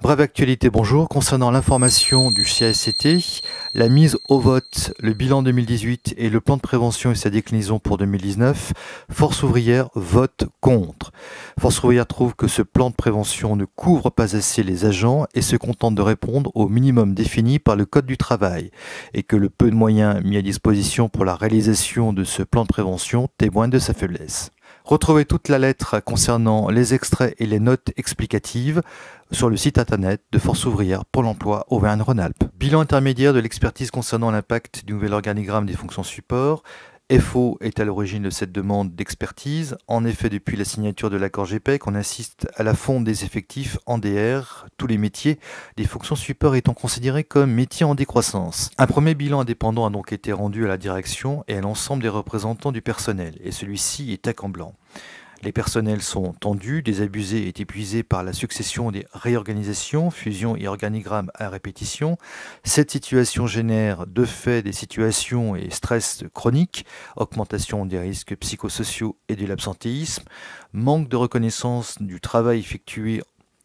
Brève actualité, bonjour. Concernant l'information du CASCT, la mise au vote, le bilan 2018 et le plan de prévention et sa déclinaison pour 2019, Force ouvrière vote contre. Force ouvrière trouve que ce plan de prévention ne couvre pas assez les agents et se contente de répondre au minimum défini par le Code du travail et que le peu de moyens mis à disposition pour la réalisation de ce plan de prévention témoigne de sa faiblesse. Retrouvez toute la lettre concernant les extraits et les notes explicatives sur le site internet de Force ouvrière Pôle emploi Auvergne-Rhône-Alpes. Bilan intermédiaire de l'expertise concernant l'impact du nouvel organigramme des fonctions support. FO est à l'origine de cette demande d'expertise. En effet, depuis la signature de l'accord GPEC, on assiste à la fonte des effectifs en DR, tous les métiers des fonctions support étant considérés comme métiers en décroissance. Un premier bilan indépendant a donc été rendu à la direction et à l'ensemble des représentants du personnel, et celui-ci est accablant. Les personnels sont tendus, désabusés et épuisés par la succession des réorganisations, fusions et organigrammes à répétition. Cette situation génère de fait des situations et stress chroniques, augmentation des risques psychosociaux et de l'absentéisme, manque de reconnaissance du travail effectué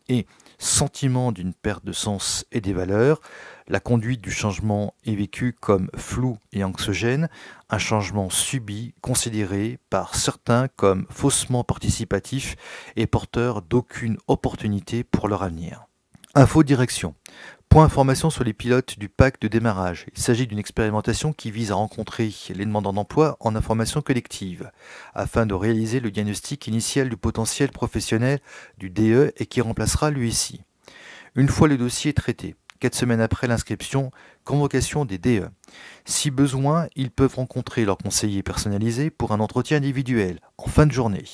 et sentiment d'une perte de sens et des valeurs. La conduite du changement est vécue comme floue et anxiogène, un changement subi, considéré par certains comme faussement participatif et porteur d'aucune opportunité pour leur avenir. Info direction. Point information sur les pilotes du PAC de démarrage. Il s'agit d'une expérimentation qui vise à rencontrer les demandeurs d'emploi en information collective, afin de réaliser le diagnostic initial du potentiel professionnel du DE et qui remplacera l'USI. Une fois le dossier traité, 4 semaines après l'inscription, convocation des DE. Si besoin, ils peuvent rencontrer leur conseiller personnalisé pour un entretien individuel en fin de journée.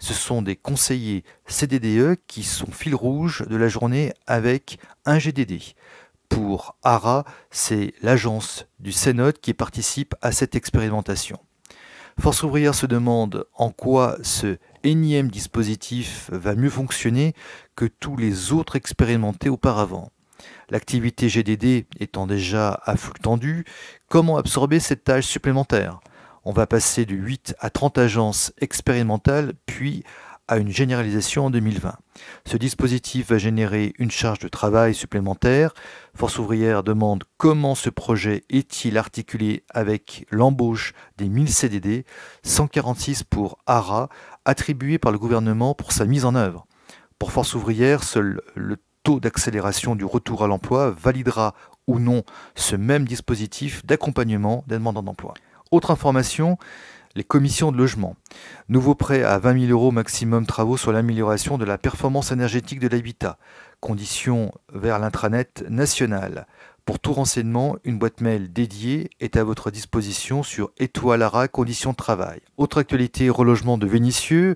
Ce sont des conseillers CDDE qui sont fil rouge de la journée avec un GDD. Pour ARA, c'est l'agence du CNOD qui participe à cette expérimentation. Force ouvrière se demande en quoi ce énième dispositif va mieux fonctionner que tous les autres expérimentés auparavant. L'activité GDD étant déjà à flux tendu, comment absorber cette tâche supplémentaire? On va passer de 8 à 30 agences expérimentales, puis à une généralisation en 2020. Ce dispositif va générer une charge de travail supplémentaire. Force ouvrière demande comment ce projet est-il articulé avec l'embauche des 1000 CDD, 146 pour ARA, attribués par le gouvernement pour sa mise en œuvre. Pour Force ouvrière, seul le taux d'accélération du retour à l'emploi validera ou non ce même dispositif d'accompagnement des demandeurs d'emploi. Autre information, les commissions de logement. Nouveau prêt à 20 000 € maximum travaux sur l'amélioration de la performance énergétique de l'habitat. Conditions vers l'intranet national. Pour tout renseignement, une boîte mail dédiée est à votre disposition sur Étoile ARA Conditions de travail. Autre actualité, relogement de Vénissieux.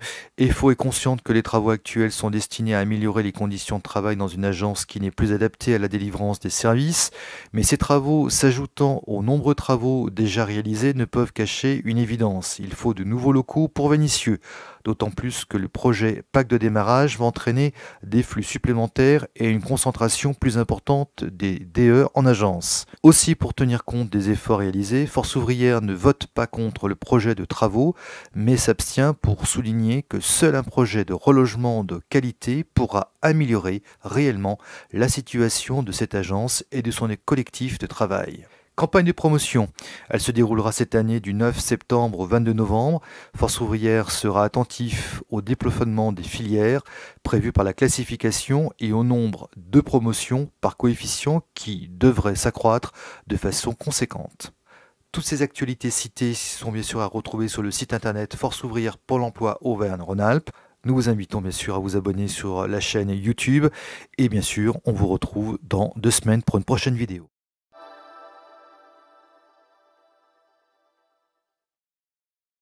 FO est consciente que les travaux actuels sont destinés à améliorer les conditions de travail dans une agence qui n'est plus adaptée à la délivrance des services, mais ces travaux, s'ajoutant aux nombreux travaux déjà réalisés, ne peuvent cacher une évidence. Il faut de nouveaux locaux pour Vénissieux, d'autant plus que le projet PAC de démarrage va entraîner des flux supplémentaires et une concentration plus importante des DE en agence. Aussi, pour tenir compte des efforts réalisés, Force ouvrière ne vote pas contre le projet de travaux, mais s'abstient pour souligner que seul un projet de relogement de qualité pourra améliorer réellement la situation de cette agence et de son collectif de travail. Campagne de promotion. Elle se déroulera cette année du 9 septembre au 22 novembre. Force ouvrière sera attentif au déplafonnement des filières prévues par la classification et au nombre de promotions par coefficient qui devrait s'accroître de façon conséquente. Toutes ces actualités citées sont bien sûr à retrouver sur le site internet Force ouvrière Pôle emploi Auvergne-Rhône-Alpes. Nous vous invitons bien sûr à vous abonner sur la chaîne YouTube et bien sûr on vous retrouve dans 2 semaines pour une prochaine vidéo.